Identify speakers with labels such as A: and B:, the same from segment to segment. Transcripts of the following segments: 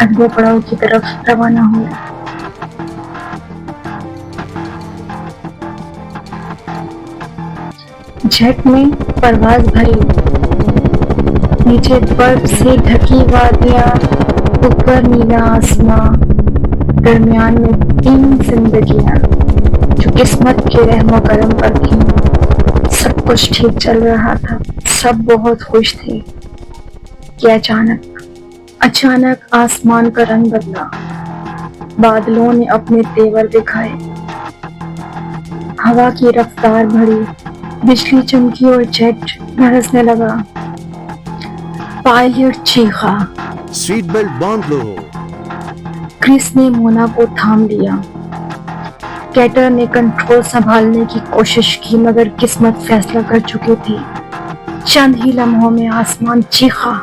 A: अगले पड़ाव की तरफ रवाना हुए। जेट में परवाज भरी, नीचे बर्फ से ढकी वादियां, ऊपर नीला आसमां, दरमियान में 3 जिंदगियां जो किस्मत के रहमो करम पर थी। सब कुछ ठीक चल रहा था, सब बहुत खुश थे कि अचानक आसमान का रंग बदला। बादलों ने अपने तेवर दिखाए, हवा की रफ्तार बढ़ी, बिजली चमकी और जेट बरसने लगा। पायलट चीखा,
B: सीट बेल्ट बांध लो।
A: क्रिस ने मोना को थाम लिया। कैटर ने कंट्रोल संभालने की कोशिश की, मगर किस्मत फैसला कर चुकी थी। चंद ही लम्हों में आसमान चीखा,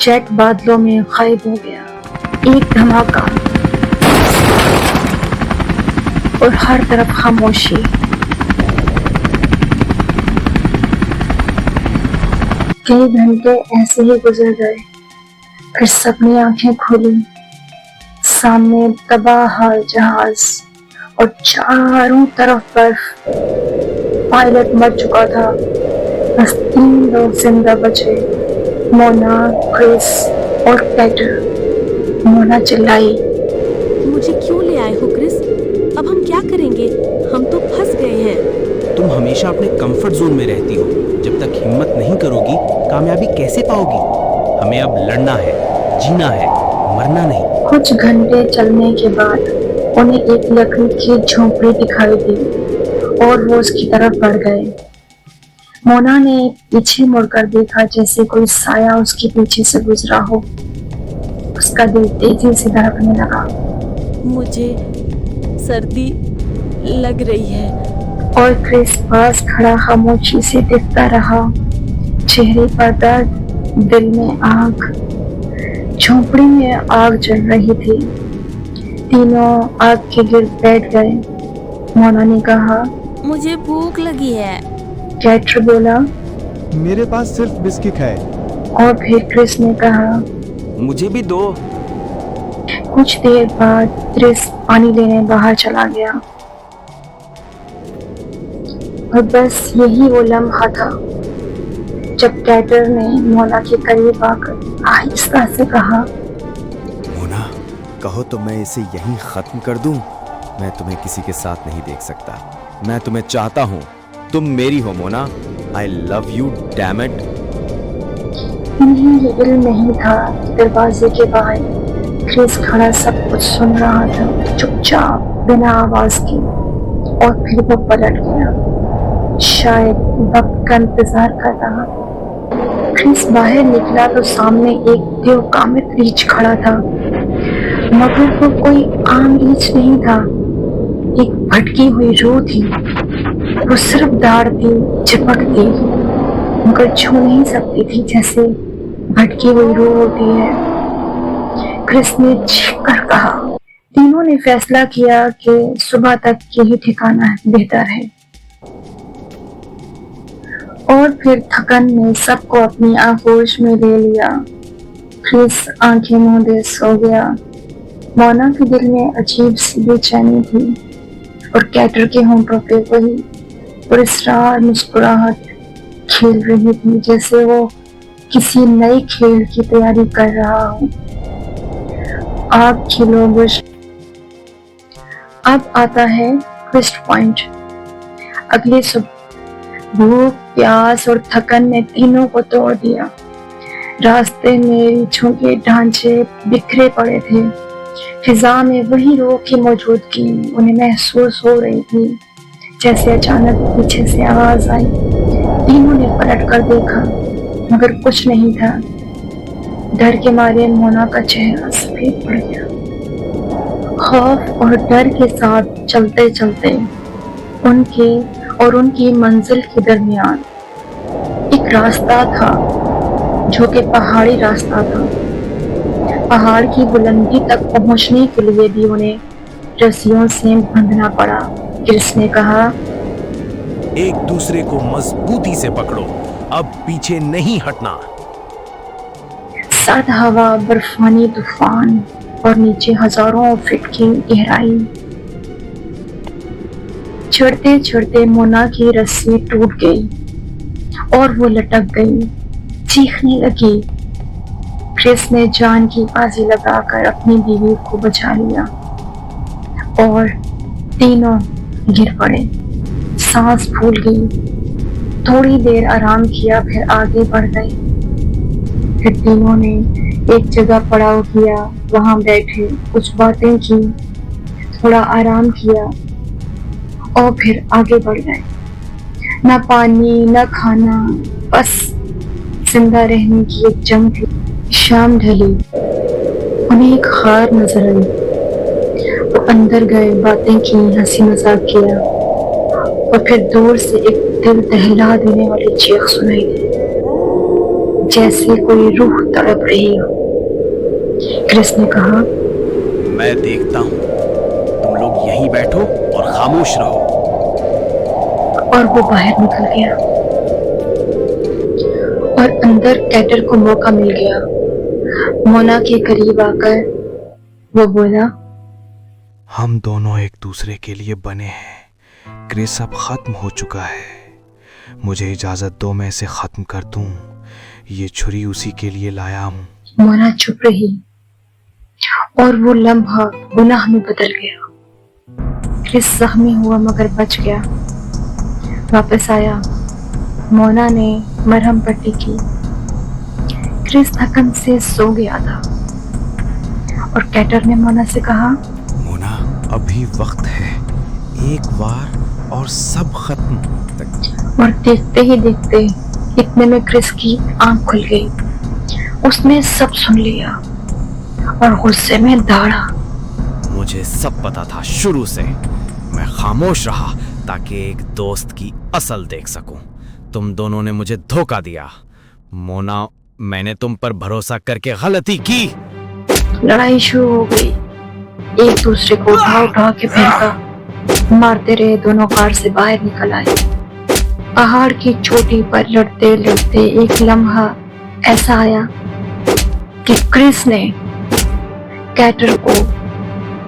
A: जेट बादलों में गायब हो गया। एक धमाका और हर तरफ खामोशी। कई घंटे ऐसे ही गुजर गए, फिर सबने आंखें खोली। सामने तबाह जहाज और चारों तरफ बर्फ। पायलट मर चुका था, बस 3 लोग जिंदा बचे, मोना, क्रिस और कैटर। मोना चिल्लाई,
C: मुझे क्यों ले आए हो क्रिस? अब हम क्या करेंगे? हम तो फंस गए हैं।
B: तुम हमेशा अपने कंफर्ट जोन में रहती हो। जब तक हिम्मत नहीं करोगी, कामयाबी कैसे पाओगी? हमें अब लड़ना है, जीना है, मरना नहीं।
A: कुछ घंटे चलने के बाद उन्हें एक लकड़ी की झोपड़ी दिखाई दी और वो उसकी तरफ बढ़ गए। मोना ने पीछे मुड़कर देखा, जैसे कोई साया उसके पीछे से गुजरा हो। उसका दिल तेजी से धड़कने लगा।
C: मुझे सर्दी लग रही है।
A: और क्रिस पास खड़ा खामोशी से देखता रहा, चेहरे पर दर्द, दिल में आग। झोपड़ी में आग जल रही थी, तीनों आग के गिर्द बैठ गए। मोना ने कहा,
C: मुझे भूख लगी है।
A: कैटर बोला,
D: मेरे पास सिर्फ बिस्किट है।
A: और फिर क्रिस ने कहा।
B: मुझे भी दो।
A: कुछ देर बाद क्रिस पानी लेने बाहर चला गया, और बस यही वो लम्हा था जब कैटर ने मोना के करीब आकर आहिस्ता से कहा,
E: मोना, कहो तो मैं इसे यहीं खत्म कर दूं। मैं तुम्हें किसी के साथ नहीं देख सकता। मैं तुम्हें चाहता हूं, तुम मेरी हो Mona. I love you damn it.
A: इन्हें ये इल्म नहीं था कि दरवाजे के बाहर क्रिस खड़ा सब कुछ सुन रहा था, चुपचाप, बिना आवाज के। और फिर वो पलट गया, शायद वक्त का इंतजार कर रहा। क्रिस बाहर निकला तो सामने एक देवकामित रीछ खड़ा था, मगर वो कोई आम रीछ नहीं था, एक भटकी हुई रूह थी। वो सिर्फ दाढ़ती, चिपकती, मगर छू नहीं सकती थी, जैसे भटकी हुई रूह होती है। क्रिस ने चीखकर कहा। तीनों ने फैसला किया कि सुबह तक यही ठिकाना बेहतर है। और फिर थकन ने सबको अपनी आगोश में ले लिया। क्रिस आंखें मूंदे सो गया। मोना के दिल में अजीब सी बेचैनी थी, और कैटर के होंठों पे वही पुरस्कार मुस्कुराहट खेल रही थी, जैसे वो किसी नए खेल की तैयारी कर रहा हो। आग खिलो बुश। अब आता है ट्विस्ट पॉइंट। अगली सुबह भूख, प्यास और थकन ने तीनों को तोड़ दिया। रास्ते में रीछों के ढांचे बिखरे पड़े थे, फिजा में वही रूह की मौजूदगी उन्हें महसूस हो रही थी, जैसे अचानक पीछे से आवाज आई। तीनों ने पलट कर देखा, मगर कुछ नहीं था। डर के मारे मोना का चेहरा सफेद पड़ गया। खौफ और डर के साथ चलते चलते उनके और उनकी मंजिल के दरमियान एक रास्ता था, जो कि पहाड़ी रास्ता था। पहाड़ की बुलंदी तक पहुंचने के लिए भी उन्हें रस्सियों से बंधना पड़ा। क्रिस ने कहा,
B: एक दूसरे को मजबूती से पकड़ो, अब पीछे नहीं हटना।
A: सर्द हवा, बर्फानी तूफान और नीचे हजारों फीट की गहराई। चढ़ते चढ़ते मोना की रस्सी टूट गई और वो लटक गई, चीखने लगी। क्रिस ने जान की बाजी लगाकर अपनी बीवी को बचा लिया और तीनों गिर पड़े। सांस फूल गई। थोड़ी देर आराम किया, फिर आगे बढ़ गए। फिर तीनों ने एक जगह पड़ाव किया, वहां बैठे, कुछ बातें की, थोड़ा आराम किया और फिर आगे बढ़ गए। न पानी न खाना, बस जिंदा रहने की एक जंग थी। शाम ढली, उन्हें एक हार नजर आई। वो अंदर गए, बातें की, हंसी मजाक किया और फिर दूर से एक दिल दहला देने वाली चीख सुनाई दी, जैसे कोई रूह तड़प रही हो। क्रिस ने कहा,
B: मैं देखता हूँ, तुम लोग यहीं बैठो और खामोश रहो।
A: और वो बाहर निकल गया और अंदर कैटर को मौका मिल गया। मोना के करीब आकर वो बोला,
D: हम दोनों एक दूसरे के लिए बने हैं। क्रिस अब खत्म हो चुका है। मुझे इजाजत दो, मैं इसे खत्म कर दूं। ये छुरी उसी के लिए लाया हूं।
A: मोना चुप रही और वो लम्हा गुनाह में बदल गया। क्रिस जख्मी हुआ मगर बच गया। वापस आया। मोना ने मरहम पट्टी की। क्रिस थकन से सो गया था और कैटर ने मोना से कहा,
E: मोना, अभी वक्त है, एक बार और सब खत्म।
A: और देखते ही देखते इतने में क्रिस की आंख खुल गई। उसने सब सुन लिया और गुस्से में दौड़ा।
E: मुझे सब पता था शुरू से। मैं खामोश रहा ताकि एक दोस्त की असल देख सकूं। तुम दोनों ने मुझे धोखा दिया। मोना, मैंने तुम पर भरोसा करके गलती की।
A: लड़ाई शुरू हो गई। एक दूसरे को उठा उठा के फेंका, मारते रहे। दोनों कार से बाहर निकल आए। पहाड़ की चोटी पर लड़ते लड़ते एक लम्हा ऐसा आया कि क्रिस ने कैटर को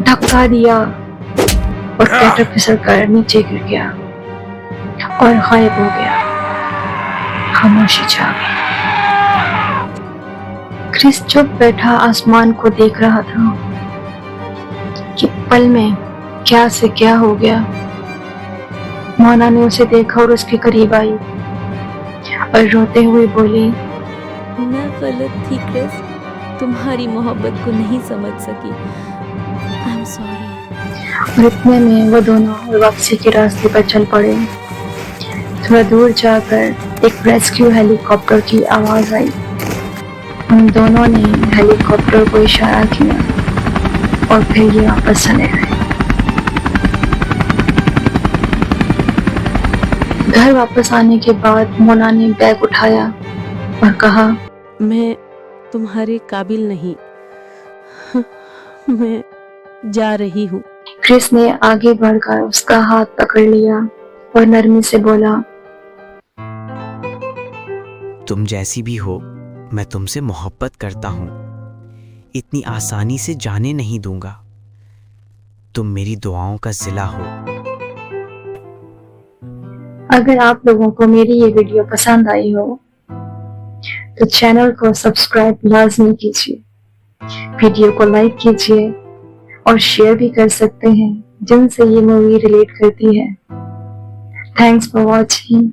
A: धक्का दिया और कैटर फिसल कर नीचे गिर गया और गायब हो गया। खामोशी छा गई। क्रिस चुप बैठा आसमान को देख रहा था कि पल में क्या से क्या हो गया। मोना ने उसे देखा और उसके करीब आई और रोते हुए बोली,
C: मैं गलत थी क्रिस, तुम्हारी मोहब्बत को नहीं समझ सकी। I am sorry.
A: और इतने में वो दोनों वापसी के रास्ते पर चल पड़े। थोड़ा दूर जाकर एक रेस्क्यू हेलीकॉप्टर की आवाज आई। उन दोनों ने हेलीकॉप्टर को इशारा किया और फिर ये वापस चले गए। घर वापस आने के बाद मोना ने बैग उठाया और कहा,
C: मैं तुम्हारे काबिल नहीं। मैं जा रही हूँ।
A: क्रिस ने आगे बढ़कर उसका हाथ पकड़ लिया और नरमी से बोला,
E: तुम जैसी भी हो, मैं तुमसे मोहब्बत करता हूं। इतनी आसानी से जाने नहीं दूंगा। तुम मेरी दुआओं का जिला हो।
A: अगर आप लोगों को मेरी ये वीडियो पसंद आई हो तो चैनल को सब्सक्राइब लाजमी कीजिए, वीडियो को लाइक कीजिए और शेयर भी कर सकते हैं जिनसे ये मूवी रिलेट करती है। Thanks for watching.